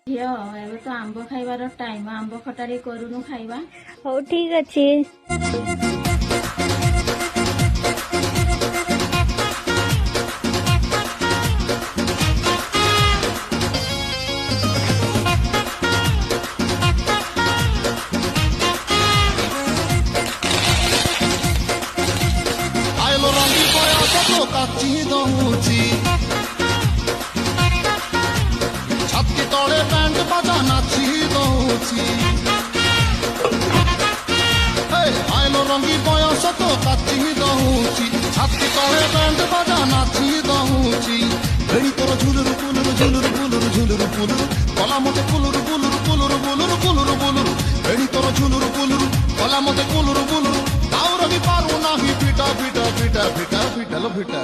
ଝିଅ ଏବେ ତ ଆମ୍ବ ଖାଇବାର ଟାଇମ, ଆମ୍ବ ଖଟା ଟିକେ କରୁନୁ ଖାଇବା। ହଉ ଠିକ ଅଛି। ଆଇଲୋ ରଙ୍ଗି ବୟସ ତ କାଚି ଦଉଛି, ଛାତି ତଳେ ବ୍ୟାଣ୍ଡ ବାଜା ନାଚି ଦଉଛି। ଆଇଲୋ ରଙ୍ଗି ବୟସ ତ କାଚି ଦଉଛି, ଛାତି ତଳେ ବ୍ୟାଣ୍ଡ ବାଜା ନାଚି ଦଉଛି। ଏଇ ତୋର ଝୁଲୁରୁ ବୁଲୁରୁ ଝୁଲୁରୁ ବୁଲୁରୁ ଝୁଲୁରୁ ବୁଲୁରୁ କଲା ମତେ କୁଲୁରୁ ବୁଲୁରୁ ବୁଲୁରୁ ବୁଲୁରୁ ବୁଲୁରୁ ବୁଲୁରୁ। ଏଇ ତୋର ଝୁଲୁରୁ ବୁଲୁରୁ କଲା ମତେ କୁଲୁରୁ ବୁଲୁରୁ। ଆଉର ବି ପାରୁ ନାହିଁ ପିଟା ପିଟା ପିଟା ପିଟା ପିଟା লো ପିଟା।